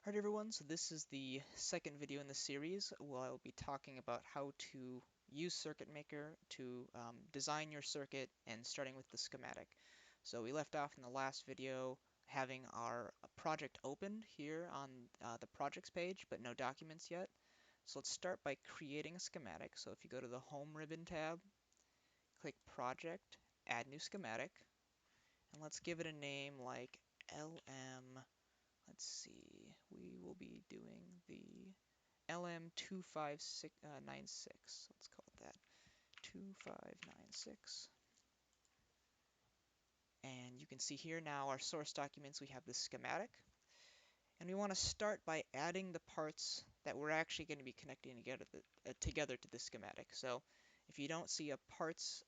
Alright everyone, so this is the second video in the series where I'll be talking about how to use Circuitmaker to design your circuit and starting with the schematic. So we left off in the last video having our project opened here on the projects page, but no documents yet. So let's start by creating a schematic. So if you go to the Home ribbon tab, click Project, Add New Schematic, and let's give it a name like LM. Let's see, we will be doing the LM2596. Let's call it that, 2596. And you can see here now our source documents, we have the schematic. And we want to start by adding the parts that we're actually going to be connecting together to the schematic. So if you don't see a parts,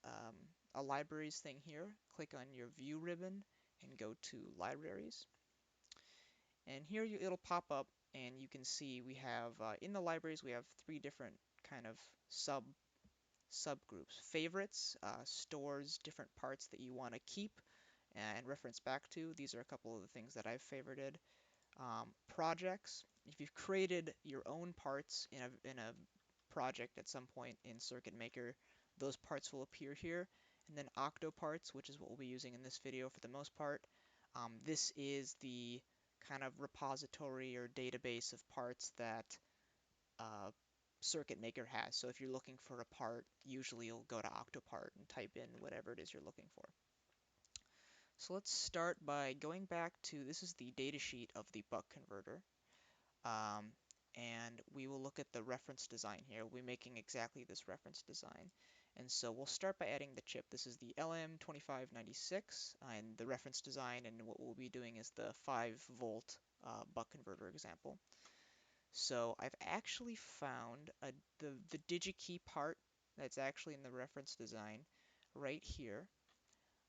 a libraries thing here, click on your view ribbon and go to libraries. And here it'll pop up and you can see we have in the libraries we have three different kind of subgroups. Favorites stores different parts that you want to keep and reference back to. These are a couple of the things that I've favorited. Projects, if you've created your own parts in a project at some point in Circuitmaker, those parts will appear here. And then Octoparts, which is what we'll be using in this video for the most part. This is the kind of repository or database of parts that Circuitmaker has. So if you're looking for a part, usually you'll go to Octopart and type in whatever it is you're looking for. So let's start by going back to, this is the datasheet of the buck converter. And we will look at the reference design here. We'll be making exactly this reference design. And so we'll start by adding the chip. This is the LM2596 and the reference design, and what we'll be doing is the 5-volt buck converter example. So I've actually found the DigiKey part that's actually in the reference design right here.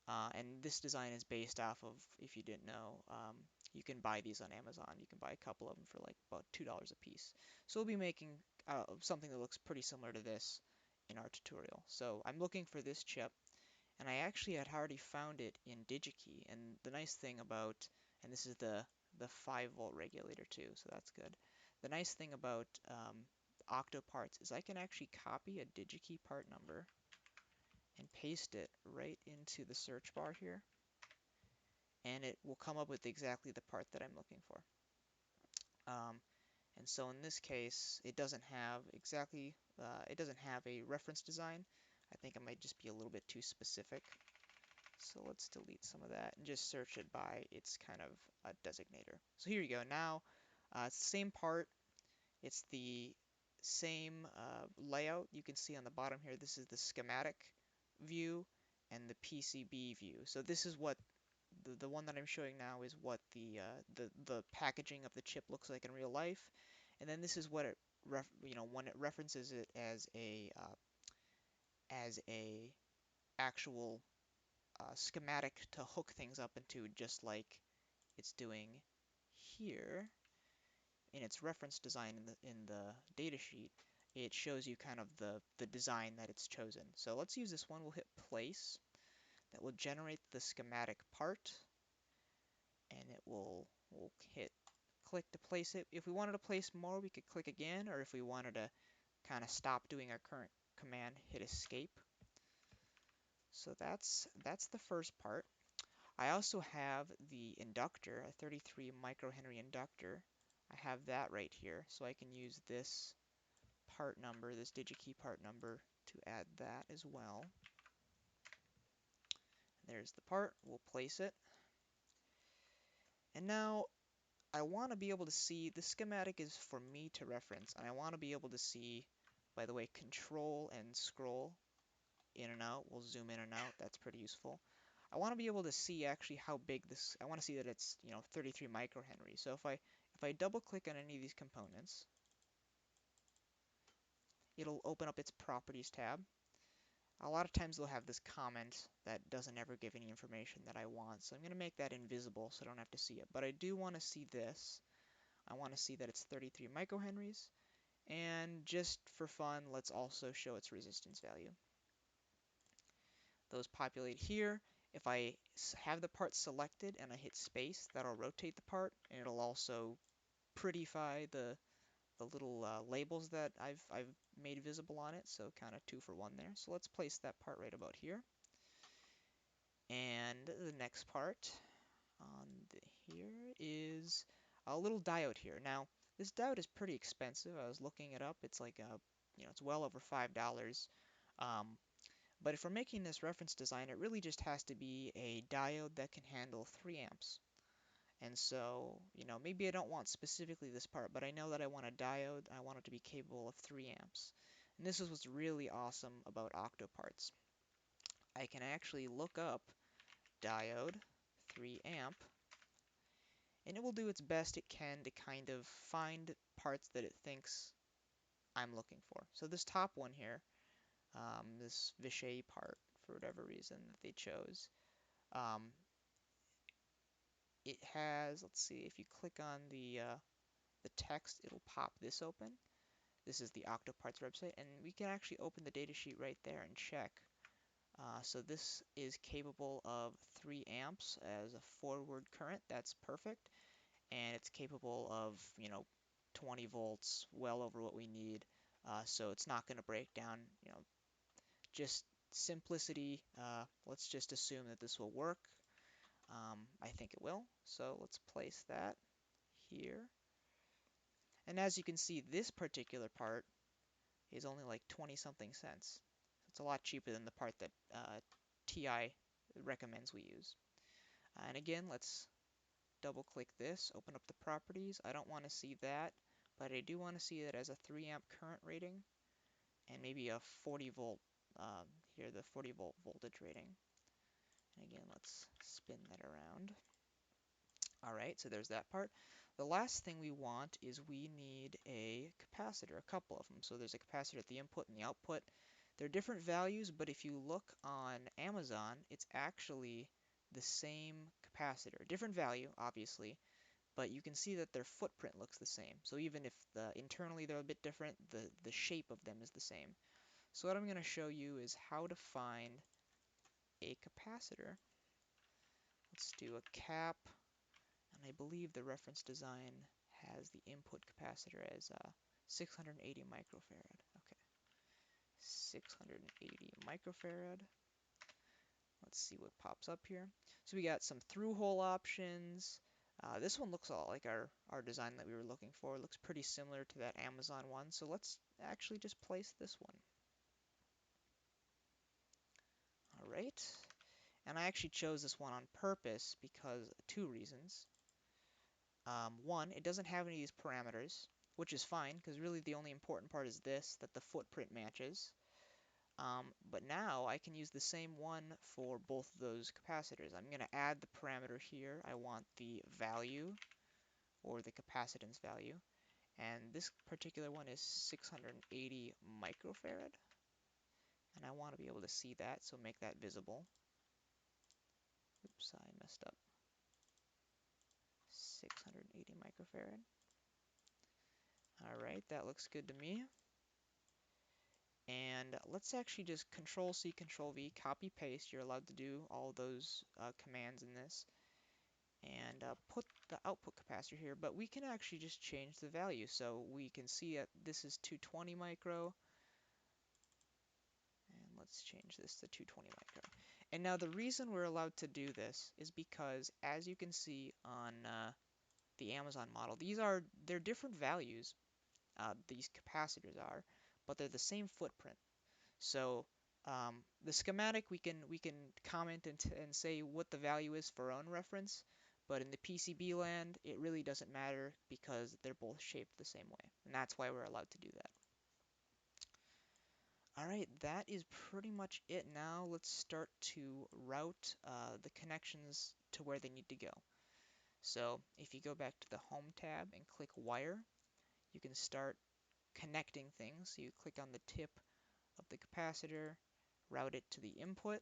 And this design is based off of, if you didn't know, you can buy these on Amazon. You can buy a couple of them for like about $2 a piece. So we'll be making something that looks pretty similar to this in our tutorial. So I'm looking for this chip, and I actually had already found it in DigiKey. And the nice thing about, and this is the 5-volt regulator too, so that's good. The nice thing about Octoparts is I can actually copy a DigiKey part number and paste it right into the search bar here, and it will come up with exactly the part that I'm looking for. And so in this case, it doesn't have exactly, it doesn't have a reference design. I think it might just be a little bit too specific. So let's delete some of that and just search it by its kind of designator. So here you go. Now it's the same part. It's the same layout. You can see on the bottom here, this is the schematic view and the PCB view. So this is what the one that I'm showing now is what the packaging of the chip looks like in real life, and then this is what it when it references it as a actual schematic to hook things up into, just like it's doing here in its reference design in the datasheet. It shows you kind of the design that it's chosen. So let's use this one. We'll hit place. That will generate the schematic part, and it will we'll hit click to place it. If we wanted to place more, we could click again, or if we wanted to kind of stop doing our current command, hit escape. So that's the first part. I also have the inductor, a 33 microhenry inductor. I have that right here, so I can use this part number, this DigiKey part number, to add that as well. There's the part. We'll place it. And now I want to be able to see, the schematic is for me to reference, and I want to be able to see, by the way, control and scroll in and out. We'll zoom in and out. That's pretty useful. I want to be able to see actually how big this, I want to see that it's, 33 microhenry. So if I double click on any of these components, it'll open up its properties tab. A lot of times they'll have this comment that doesn't ever give any information that I want, so I'm going to make that invisible so I don't have to see it. But I do want to see this. I want to see that it's 33 microhenries, and just for fun, let's also show its resistance value. Those populate here. If I have the part selected and I hit space, that'll rotate the part, and it'll also prettify the little labels that I've made visible on it, so kind of 2 for 1 there. So let's place that part right about here. And the next part on here is a little diode here. Now, this diode is pretty expensive. I was looking it up. It's like it's well over $5. But if we're making this reference design, it really just has to be a diode that can handle 3 amps. And so, maybe I don't want specifically this part, but I know that I want a diode. I want it to be capable of 3 amps. And this is what's really awesome about Octoparts. I can actually look up diode 3 amp, and it will do its best it can to kind of find parts that it thinks I'm looking for. So this top one here, this Vichy part, for whatever reason that they chose, it has, let's see, if you click on the text, it'll pop this open. This is the Octoparts website, and we can actually open the datasheet right there and check. So this is capable of 3 amps as a forward current. That's perfect. And it's capable of, 20 volts, well over what we need. So it's not going to break down, just simplicity. Let's just assume that this will work. I think it will. So let's place that here. And as you can see, this particular part is only like 20 something cents. It's a lot cheaper than the part that TI recommends we use. And again, let's double click this, open up the properties. I don't want to see that, but I do want to see it as a 3 amp current rating and maybe a 40 volt, here the 40 volt voltage rating. And again, let's spin that around. All right, so there's that part. The last thing we want is we need a capacitor, a couple of them. So there's a capacitor at the input and the output. They're different values, but if you look on Amazon, it's actually the same capacitor. Different value, obviously, but you can see that their footprint looks the same. So even if internally they're a bit different, the shape of them is the same. So what I'm going to show you is how to find a capacitor. Let's do a cap. And I believe the reference design has the input capacitor as 680 microfarad. Okay, 680 microfarad. Let's see what pops up here. So we got some through-hole options. This one looks a lot like our design that we were looking for. It looks pretty similar to that Amazon one. So let's actually just place this one. All right. And I actually chose this one on purpose because 2 reasons. One, it doesn't have any of these parameters, which is fine, because really the only important part is this, that the footprint matches. But now I can use the same one for both of those capacitors. I'm going to add the parameter here. I want the value, or the capacitance value, and this particular one is 680 microfarad. And I want to be able to see that, so make that visible. Oops, I messed up. 680 microfarad. All right, that looks good to me. And let's actually just Control-C, Control-V, copy-paste. You're allowed to do all those commands in this. And put the output capacitor here, but we can actually just change the value. So we can see that this is 220 micro. And let's change this to 220 micro. And now the reason we're allowed to do this is because, as you can see on the Amazon model, they're different values, these capacitors are, but they're the same footprint. So the schematic, we can comment and say what the value is for our own reference, but in the PCB land, it really doesn't matter because they're both shaped the same way, and that's why we're allowed to do that. All right, that is pretty much it. Now let's start to route the connections to where they need to go. So if you go back to the Home tab and click Wire, you can start connecting things. So you click on the tip of the capacitor, route it to the input.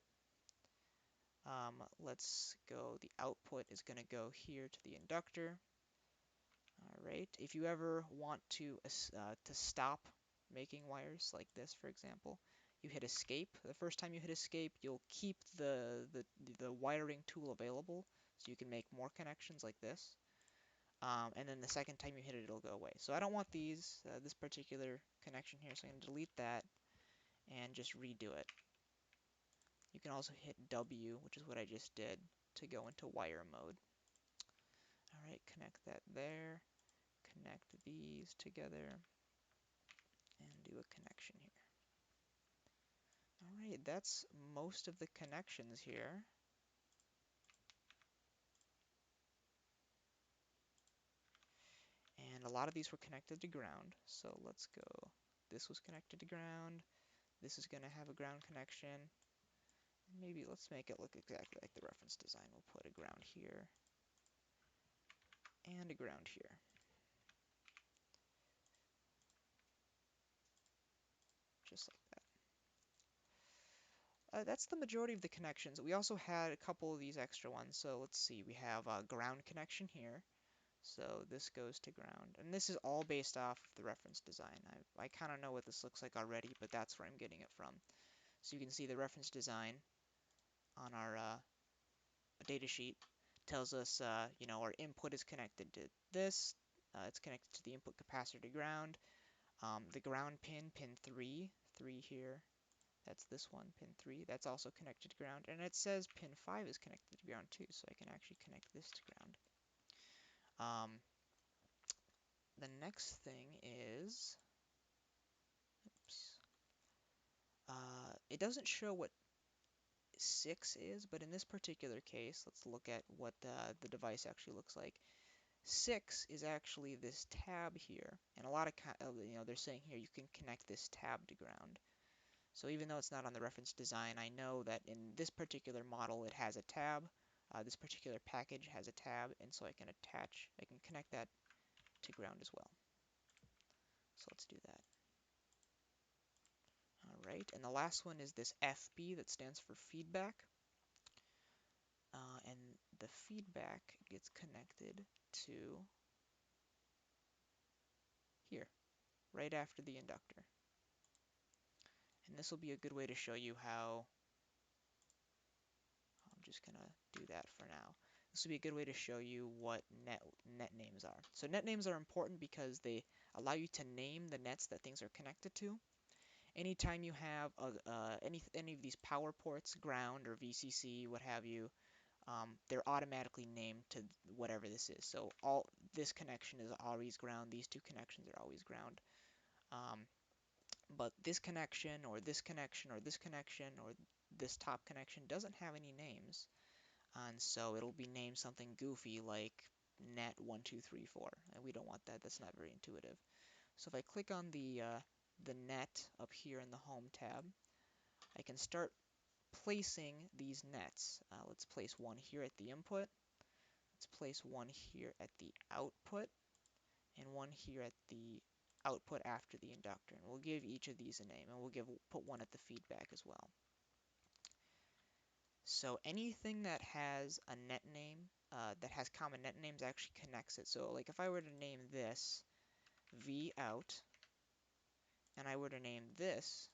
Let's go, the output is going to go here to the inductor. All right, if you ever want to stop making wires like this, for example, you hit escape. The first time you hit escape, you'll keep the wiring tool available, so you can make more connections like this. and then the second time you hit it, it'll go away. So I don't want this particular connection here, so I'm going to delete that and just redo it. You can also hit W, which is what I just did, to go into wire mode. All right, connect that there, connect these together, and do a connection here. All right, that's most of the connections here. And a lot of these were connected to ground, so let's go. This was connected to ground. This is going to have a ground connection. Maybe let's make it look exactly like the reference design. We'll put a ground here and a ground here. Just like that. That's the majority of the connections. We also had a couple of these extra ones. So let's see, we have a ground connection here. So this goes to ground. And this is all based off of the reference design. I kind of know what this looks like already, but that's where I'm getting it from. So you can see the reference design on our data sheet tells us, our input is connected to this. It's connected to the input capacitor to ground. The ground pin, pin 3 here, that's this one, pin 3, that's also connected to ground. And it says pin 5 is connected to ground too, so I can actually connect this to ground. The next thing is, oops, it doesn't show what 6 is, but in this particular case, let's look at what the device actually looks like. 6 is actually this tab here, and a lot of, they're saying here you can connect this tab to ground. So even though it's not on the reference design, I know that in this particular model it has a tab. This particular package has a tab, and so I can connect that to ground as well. So let's do that. All right, and the last one is this FB that stands for feedback. And the feedback gets connected to here, right after the inductor. And this will be a good way to show you how, I'm just going to do that for now. This will be a good way to show you what net names are. So net names are important because they allow you to name the nets that things are connected to. Anytime you have any of these power ports, ground or VCC, what have you, they're automatically named to whatever this is. So this connection is always ground, these two connections are always ground. But this connection or this connection or this connection or this top connection doesn't have any names. And so it'll be named something goofy like net 1, 2, 3, 4. And we don't want that, that's not very intuitive. So if I click on the net up here in the Home tab, I can start placing these nets. Let's place one here at the input. Let's place one here at the output and one here at the output after the inductor. And we'll give each of these a name, and we'll put one at the feedback as well. So anything that has a net name, that has common net names actually connects it. So like if I were to name this V out, and I were to name this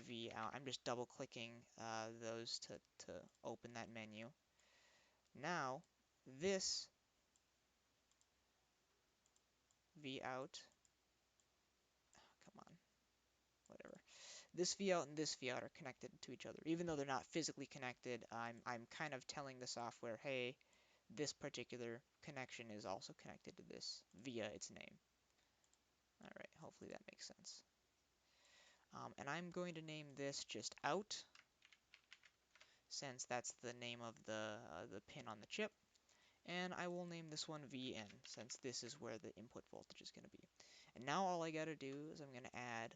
V out, I'm just double clicking those to open that menu. Now this V out, come on, whatever. This V out and this V out are connected to each other. Even though they're not physically connected, I'm kind of telling the software, hey, this particular connection is also connected to this via its name. All right, hopefully that makes sense. And I'm going to name this just out, since that's the name of the pin on the chip. And I will name this one VN, since this is where the input voltage is going to be. And now all I got to do is I'm going to add,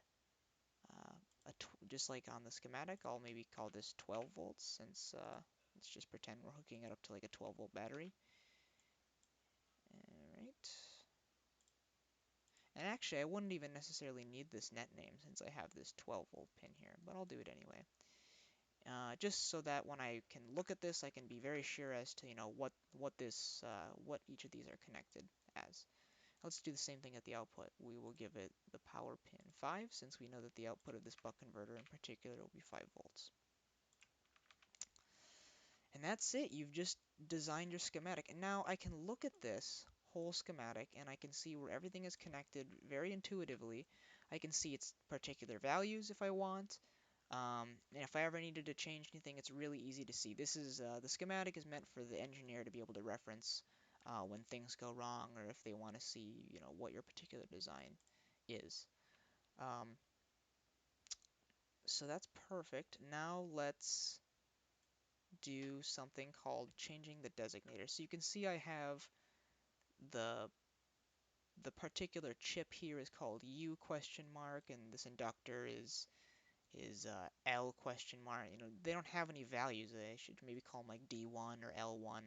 just like on the schematic, I'll maybe call this 12 volts, since let's just pretend we're hooking it up to like a 12-volt battery. Alright. And actually, I wouldn't even necessarily need this net name, since I have this 12-volt pin here, but I'll do it anyway. Just so that when I can look at this, I can be very sure as to what each of these are connected as. Let's do the same thing at the output. We will give it the power pin 5, since we know that the output of this buck converter in particular will be 5 volts. And that's it. You've just designed your schematic. And now I can look at this whole schematic and I can see where everything is connected very intuitively. I can see its particular values if I want. And if I ever needed to change anything, it's really easy to see. This is the schematic is meant for the engineer to be able to reference when things go wrong or if they want to see, what your particular design is. Um, so that's perfect. Now let's do something called changing the designator. So you can see I have the the particular chip here is called U question mark, and this inductor is L question mark. They don't have any values. I should maybe call them like D1 or L1.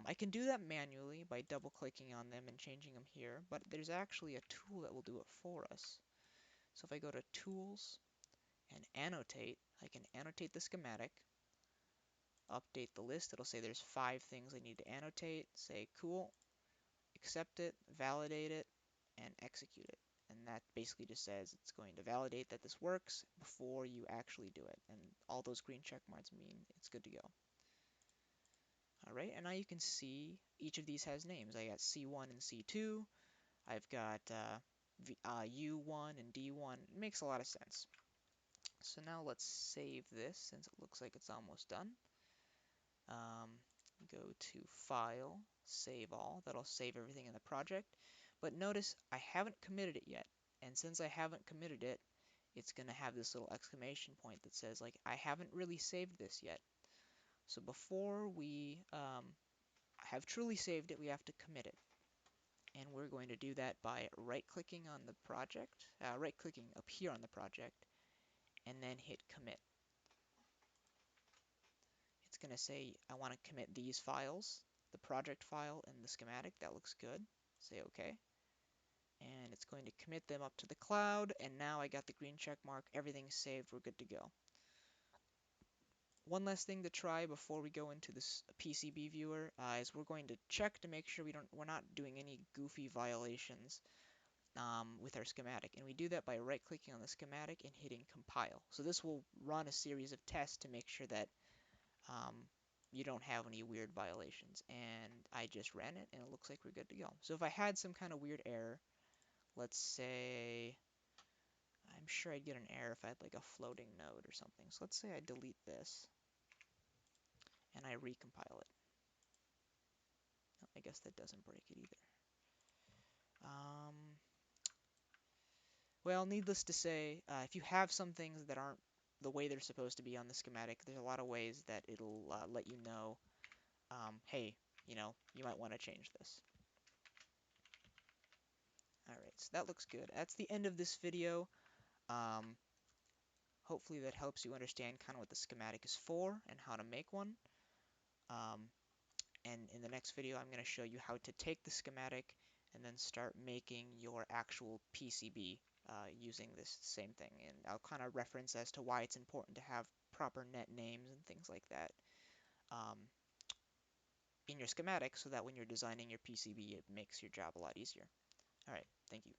I can do that manually by double clicking on them and changing them here, but there's actually a tool that will do it for us. So if I go to Tools and Annotate, I can annotate the schematic, update the list. It'll say there's 5 things I need to annotate. Say cool, accept it, validate it, and execute it. And that basically just says it's going to validate that this works before you actually do it. And all those green check marks mean it's good to go. All right, and now you can see each of these has names. I got C1 and C2. I've got U1 and D1. It makes a lot of sense. So now let's save this since it looks like it's almost done. Go to File, Save All. That'll save everything in the project. But notice I haven't committed it yet. And since I haven't committed it, it's going to have this little exclamation point that says, like, I haven't really saved this yet. So before we have truly saved it, we have to commit it. And we're going to do that by right-clicking on the project, right-clicking up here on the project, and then hit Commit. It's going to say, I want to commit these files, the project file and the schematic. That looks good. Say OK. And it's going to commit them up to the cloud. And now I got the green check mark. Everything's saved. We're good to go. One last thing to try before we go into this PCB viewer is we're going to check to make sure we're not doing any goofy violations with our schematic. And we do that by right-clicking on the schematic and hitting compile. So this will run a series of tests to make sure that you don't have any weird violations. And I just ran it, and it looks like we're good to go. So if I had some kind of weird error, let's say, I'm sure I'd get an error if I had like a floating node or something. So let's say I delete this, and I recompile it. No, I guess that doesn't break it either. Well, needless to say, if you have some things that aren't the way they're supposed to be on the schematic, there's a lot of ways that it'll let you know, hey, you might want to change this. Alright, so that looks good. That's the end of this video. Hopefully that helps you understand kind of what the schematic is for and how to make one. And in the next video, I'm going to show you how to take the schematic and then start making your actual PCB using this same thing. And I'll kind of reference as to why it's important to have proper net names and things like that in your schematic so that when you're designing your PCB, it makes your job a lot easier. All right, thank you.